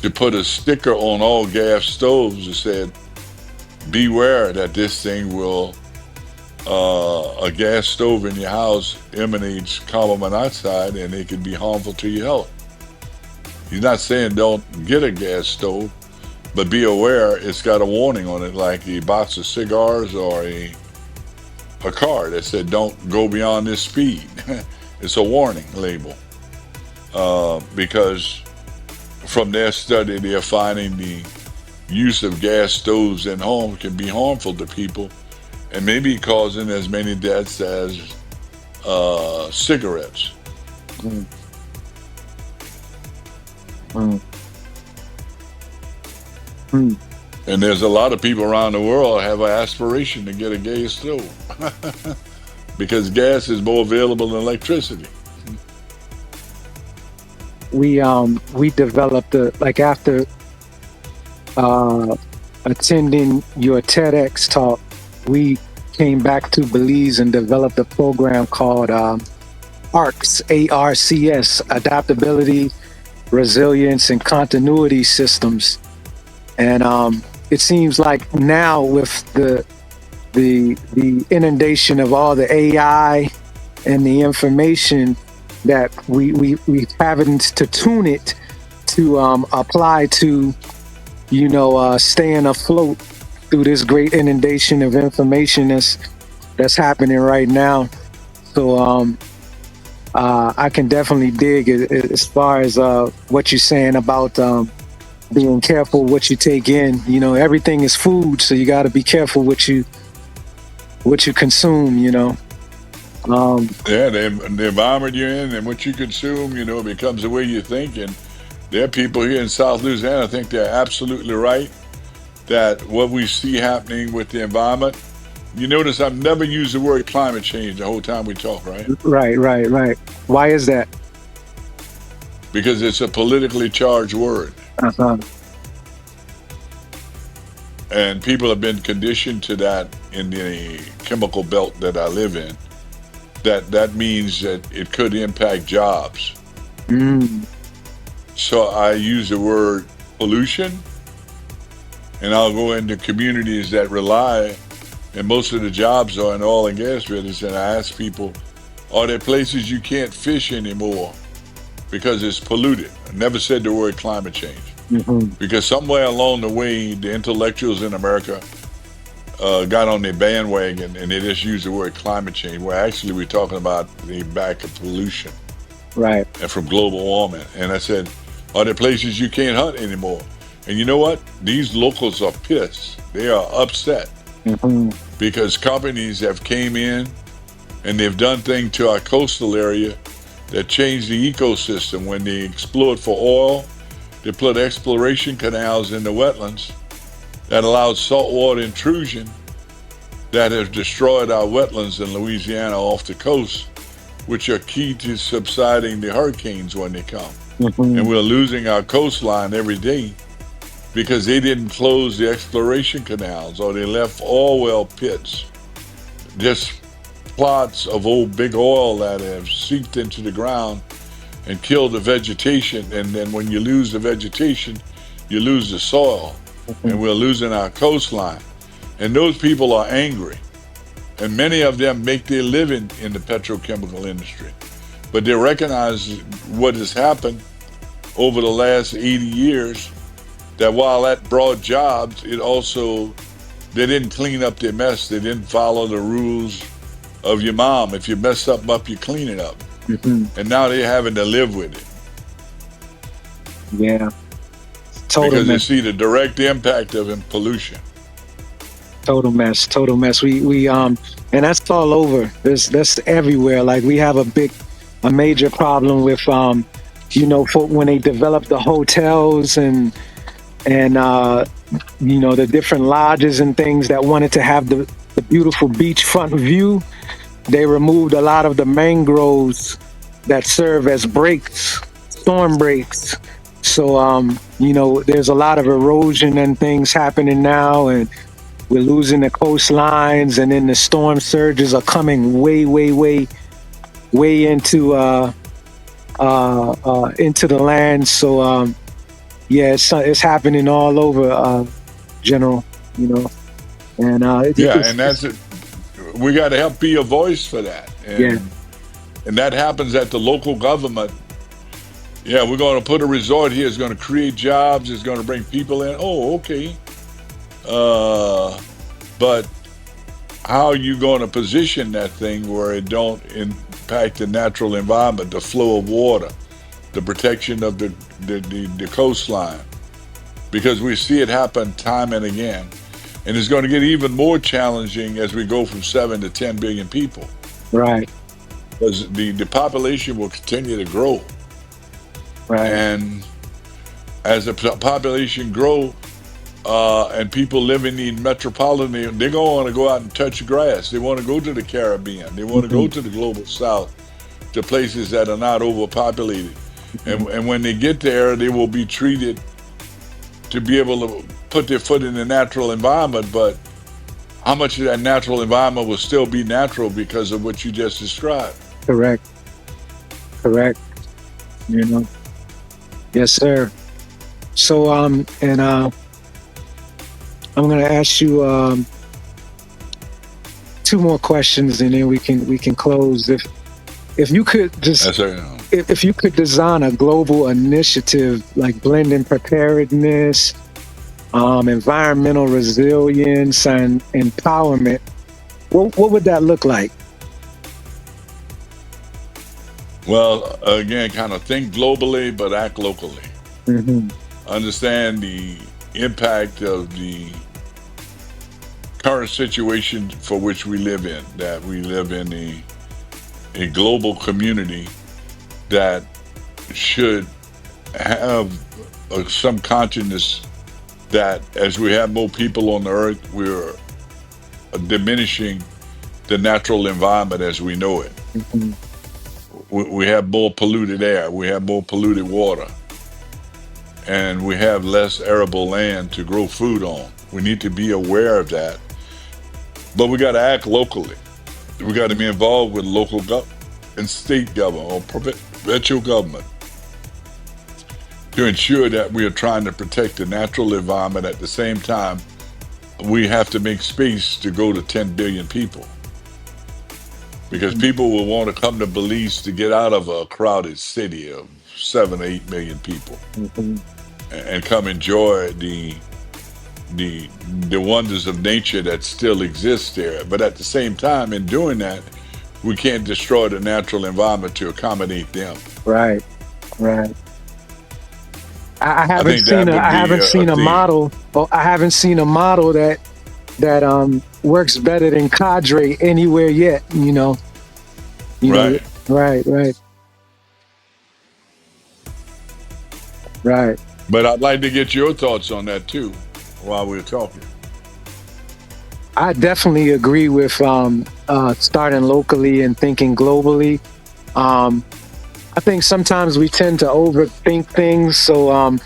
to put a sticker on all gas stoves that said, beware that this thing will, a gas stove in your house emanates carbon monoxide and it can be harmful to your health. He's not saying don't get a gas stove, but be aware it's got a warning on it, like a box of cigars or a car that said don't go beyond this speed. It's a warning label. Because from their study, they're finding the use of gas stoves in homes can be harmful to people and maybe causing as many deaths as cigarettes. Mm, mm, mm. And there's a lot of people around the world have an aspiration to get a gas stove because gas is more available than electricity. We developed like after uh, attending your TEDx talk, we came back to Belize and developed a program called ARCS, ARCS, Adaptability, Resilience, and Continuity Systems. And it seems like now with the inundation of all the AI and the information that we having to tune it to apply to, staying afloat through this great inundation of information that's happening right now. So I can definitely dig as far as what you're saying about being careful what you take in. Everything is food, so you got to be careful what you consume. Yeah, the environment you're in and what you consume, becomes the way you think. And there are people here in South Louisiana, I think they're absolutely right that what we see happening with the environment, you notice I've never used the word climate change the whole time we talk, right? Right. Why is that? Because it's a politically charged word. Uh-huh. And people have been conditioned to that in the chemical belt that I live in. That means that it could impact jobs. Mm, So I use the word pollution, and I'll go into communities that rely, and most of the jobs are in oil and gas business, and I ask people, are there places you can't fish anymore because it's polluted? I never said the word climate change. mhm. Because somewhere along the way, the intellectuals in America got on their bandwagon and they just used the word climate change, where actually we're talking about the back of pollution Right. and from global warming. And I said, are there places you can't hunt anymore? And you know what? These locals are pissed. They are upset Mhm. because companies have came in and they've done things to our coastal area that changed the ecosystem. When they explored for oil, they put exploration canals in the wetlands that allowed saltwater intrusion that has destroyed our wetlands in Louisiana off the coast, which are key to subsiding the hurricanes when they come. Mhm. And we're losing our coastline every day because they didn't close the exploration canals, or they left oil well pits, just plots of old big oil that have seeped into the ground and killed the vegetation. And then when you lose the vegetation, you lose the soil. And Mhm. we're losing our coastline. And those people are angry. And many of them make their living in the petrochemical industry. But they recognize what has happened over the last 80 years, that while that brought jobs, it also, they didn't clean up their mess. They didn't follow the rules of your mom. If you mess something up, you clean it up. And now they're having to live with it. Yeah. Total because mess. they see the direct impact of pollution. Total mess. We and that's all over. That's everywhere. Like we have a major problem with for when they develop the hotels and the different lodges and things that wanted to have the beautiful beachfront view. They removed a lot of the mangroves that serve as breaks, storm breaks. So there's a lot of erosion and things happening now, and we're losing the coastlines, and then the storm surges are coming way into the land. So it's happening all over, General. And and that's it. We got to help be a voice for that, and that happens at the local government. Yeah, we're going to put a resort here. It's going to create jobs. It's going to bring people in. Oh, okay. But how are you going to position that thing where it don't impact the natural environment, the flow of water, the protection of the coastline? Because we see it happen time and again. And it's going to get even more challenging as we go from 7 to 10 billion people. Right. Because the population will continue to grow. Right. And as the population grow, and people living in metropolitan, they're going to go out and touch grass. They want to go to the Caribbean. They want to go to the global south, to places that are not overpopulated. And when they get there, they will be treated to be able to put their foot in the natural environment. But how much of that natural environment will still be natural because of what you just described? Correct. Yes, sir. So I'm going to ask you 2 more questions, and then we can close. If you could just if you could design a global initiative like blending preparedness, environmental resilience, and empowerment, what would that look like? Well, again, kind of think globally, but act locally. Mm-hmm. Understand the impact of the current situation for which we live in, that we live in a global community that should have some consciousness that as we have more people on the earth, we're diminishing the natural environment as we know it. Mm-hmm. We have more polluted air, we have more polluted water, and we have less arable land to grow food on. We need to be aware of that. But we got to act locally. We got to be involved with local and state government or provincial government to ensure that we are trying to protect the natural environment. At the same time, we have to make space to go to 10 billion people. Because people will want to come to Belize to get out of a crowded city of 7 or 8 million people, and come enjoy the wonders of nature that still exists there. But at the same time, in doing that, we can't destroy the natural environment to accommodate them. Right. I haven't seen a model that works better than cadre anywhere yet. Right. Right. But I'd like to get your thoughts on that too, while we're talking. I definitely agree with starting locally and thinking globally. I think sometimes we tend to overthink things. So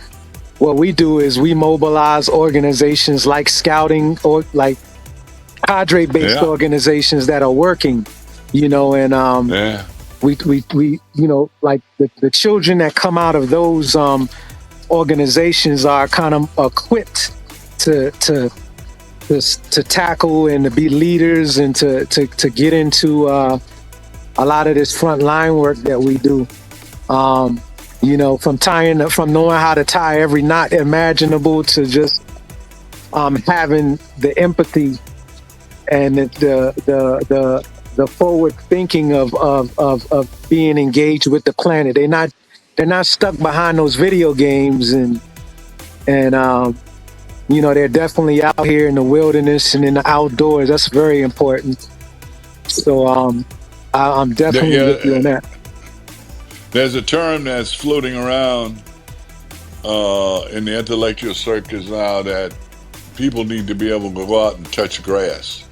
what we do is we mobilize organizations like scouting or like cadre-based organizations that are working, and we like the children that come out of those organizations are kind of equipped to to tackle and to be leaders and to get into a lot of this front line work that we do. Um, from knowing how to tie every knot imaginable to just having the empathy and the forward thinking of being engaged with the planet. They're not stuck behind those video games and they're definitely out here in the wilderness and in the outdoors. That's very important. So I'm definitely with you on that. There's a term that's floating around in the intellectual circles now that people need to be able to go out and touch grass,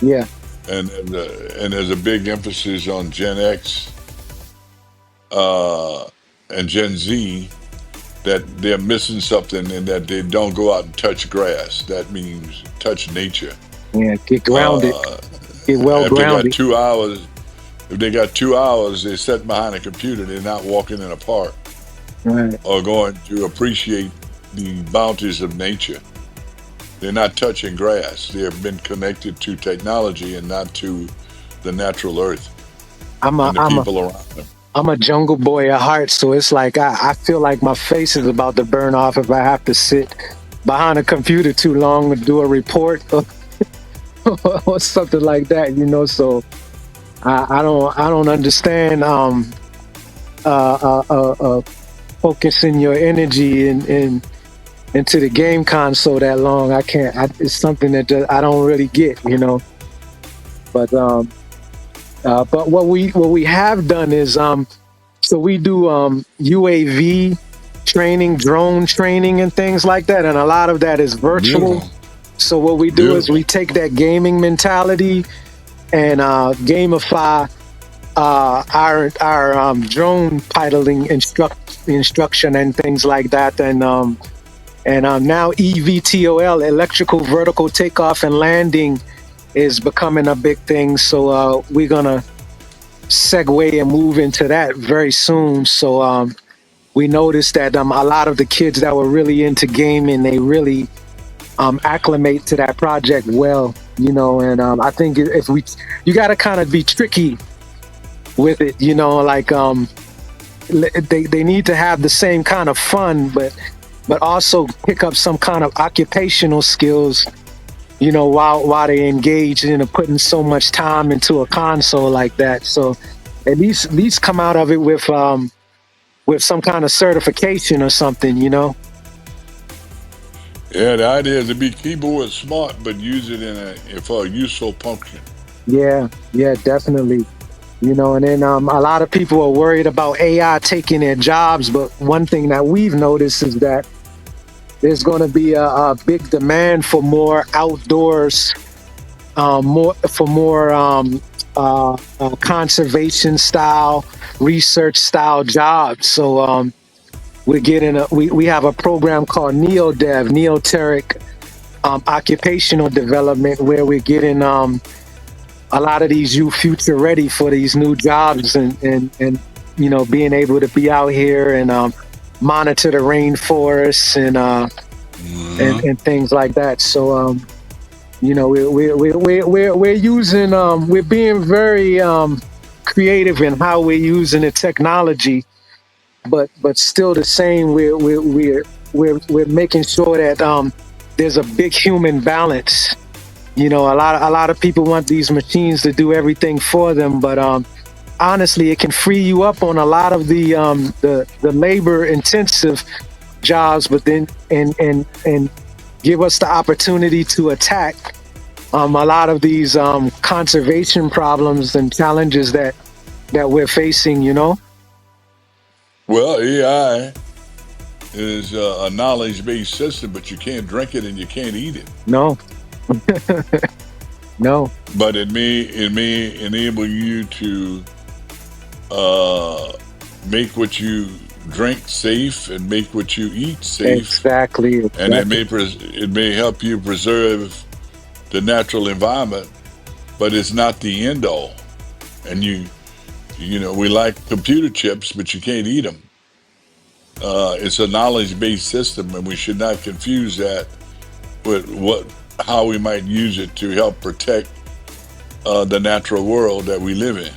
Yeah, and there's a big emphasis on Gen X uh, and Gen Z that they're missing something and that they don't go out and touch grass. That means touch nature. yeah. Get grounded. Uh, Get well if they got grounded. 2 hours, if they got 2 hours, they're sitting behind a computer. They're not walking in a park Right. or going to appreciate the bounties of nature. They're not touching grass. They've been connected to technology and not to the natural earth I'm a and the I'm a people around them. I'm a jungle boy at heart, so it's like I feel like my face is about to burn off if I have to sit behind a computer too long to do a report or something like that. So I don't understand focusing your energy into the game console that long. I can't. It's something that I don't really get. But what we have done is so we do UAV training, drone training, and things like that, and a lot of that is virtual. Beautiful. So what we do is we Beautiful. take that gaming mentality and gamify our drone piloting instruction and things like that, and now EVTOL, electrical vertical takeoff and landing, is becoming a big thing. So we're gonna segue and move into that very soon. So we noticed that a lot of the kids that were really into gaming, they really acclimate to that project well. And I think if you got to kind of be tricky with it. Like they need to have the same kind of fun, but also pick up some kind of occupational skills. While they engage in putting so much time into a console like that. So at least come out of it with some kind of certification or something. Yeah, the idea is to be keyboard smart, but use it for a useful function. Yeah, definitely. And then a lot of people are worried about AI taking their jobs, but one thing that we've noticed is that there's going to be a big demand for more outdoors, conservation style, research style jobs. So we have a program called NeoDev, Neoteric Occupational Development, where we're getting a lot of these youth future ready for these new jobs and being able to be out here and monitor the rainforests and things like that. So we're being very creative in how we're using the technology, but still the same. We're making sure that there's a big human balance. A lot of people want these machines to do everything for them, but honestly, it can free you up on a lot of the labor intensive jobs, but then and give us the opportunity to attack a lot of these conservation problems and challenges that we're facing. Well, AI is a knowledge-based system, but you can't drink it and you can't eat it. No. No. But it may enable you to make what you drink safe and make what you eat safe, Exactly. and it may help you preserve the natural environment, but it's not the end all. And we like computer chips, but you can't eat them. It's a knowledge-based system, and we should not confuse that with what how we might use it to help protect the natural world that we live in.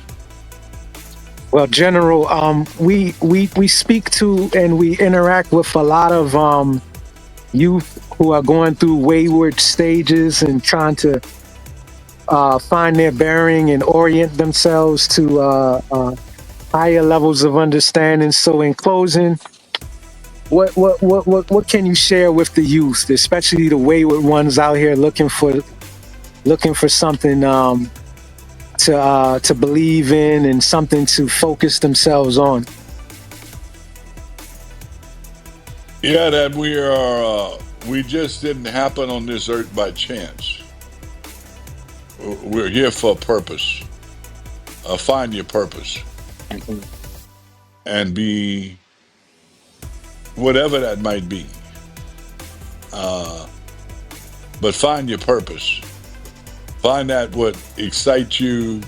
Well, General, we speak to and we interact with a lot of youth who are going through wayward stages and trying to find their bearing and orient themselves to higher levels of understanding. So, in closing, what can you share with the youth, especially the wayward ones out here looking for something to believe in and something to focus themselves on? Yeah, that we just didn't happen on this earth by chance. We're here for a purpose. Find your purpose and be whatever that might be. But find your purpose. Find that what excites you,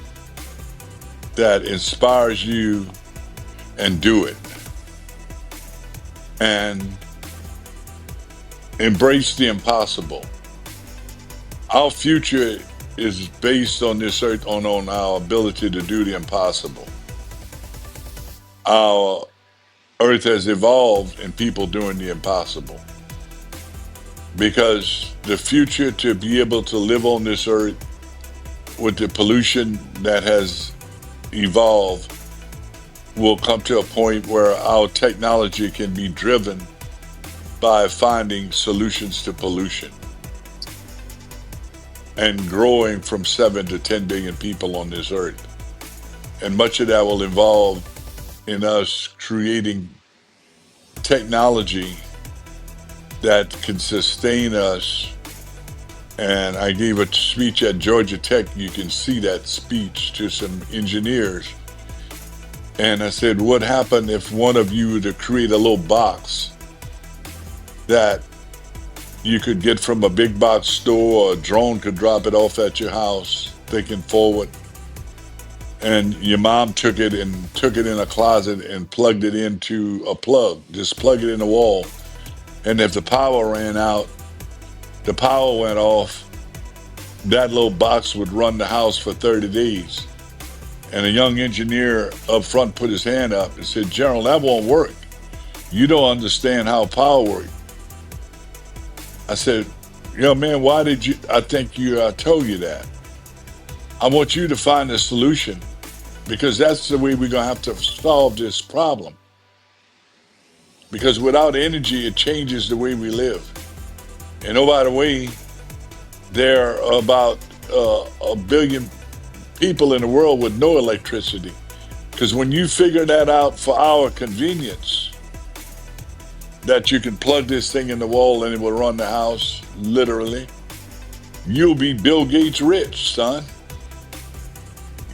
that inspires you, and do it. And embrace the impossible. Our future is based on this earth, on our ability to do the impossible. Our earth has evolved in people doing the impossible. Because the future, to be able to live on this earth with the pollution that has evolved, will come to a point where our technology can be driven by finding solutions to pollution and growing from 7 to 10 billion people on this earth. And much of that will involve in us creating technology that can sustain us. And I gave a speech at Georgia Tech. You can see that speech to some engineers. And I said, what happened if one of you were to create a little box that you could get from a big box store, or a drone could drop it off at your house, thinking forward, and your mom took it in a closet and plugged it into a plug, just plug it in the wall. And if the power ran out, the power went off, that little box would run the house for 30 days. And a young engineer up front put his hand up and said, General, that won't work. You don't understand how power works. I said, young man, why did you, I think I told you that. I want you to find a solution, because that's the way we're going to have to solve this problem. Because without energy, it changes the way we live. And oh, by the way, there are about 1 billion people in the world with no electricity. Because when you figure that out for our convenience, that you can plug this thing in the wall and it will run the house, literally, you'll be Bill Gates rich, son.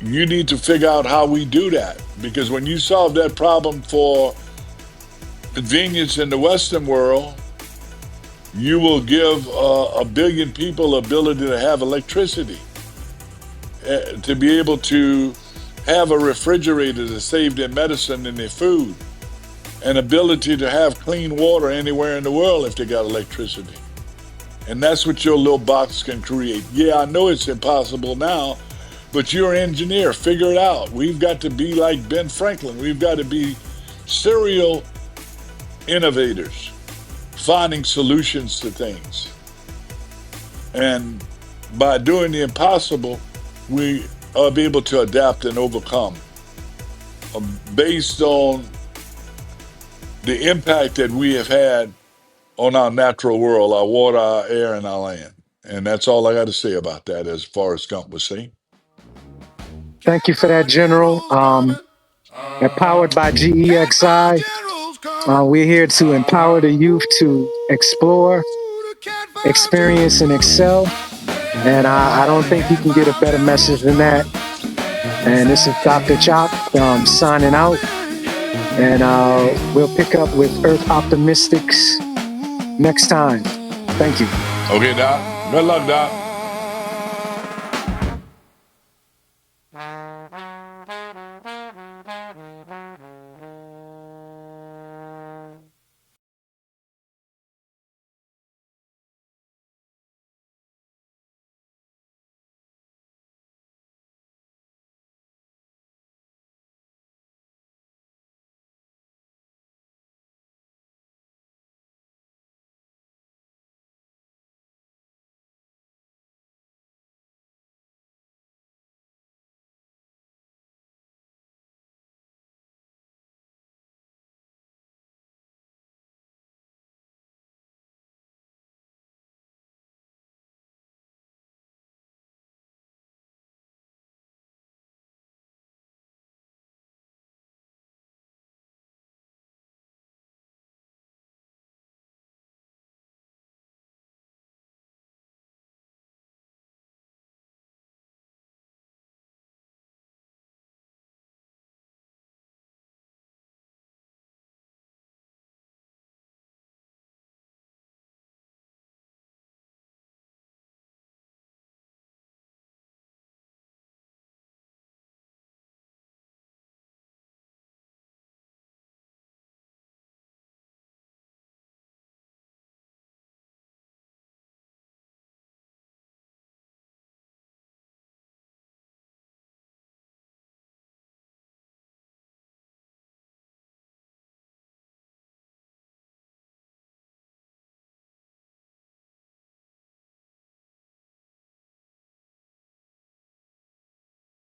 You need to figure out how we do that. Because when you solve that problem for convenience in the Western world, you will give 1 billion people ability to have electricity, to be able to have a refrigerator to save their medicine and their food, an ability to have clean water anywhere in the world if they got electricity. And that's what your little box can create. Yeah, I know it's impossible now, but you're an engineer. Figure it out. We've got to be like Ben Franklin. We've got to be serial innovators, finding solutions to things. And by doing the impossible, we are able to adapt and overcome based on the impact that we have had on our natural world, our water, our air, and our land. And that's all I got to say about that, as far as Gump was saying. Thank you for that, General. Empowered by GEXI, we're here to empower the youth to explore, experience, and excel. And I don't think you can get a better message than that. And this is Dr. Chop signing out. And we'll pick up with Earth Optimistics next time. Thank you. Okay, Doc. Good luck, Doc.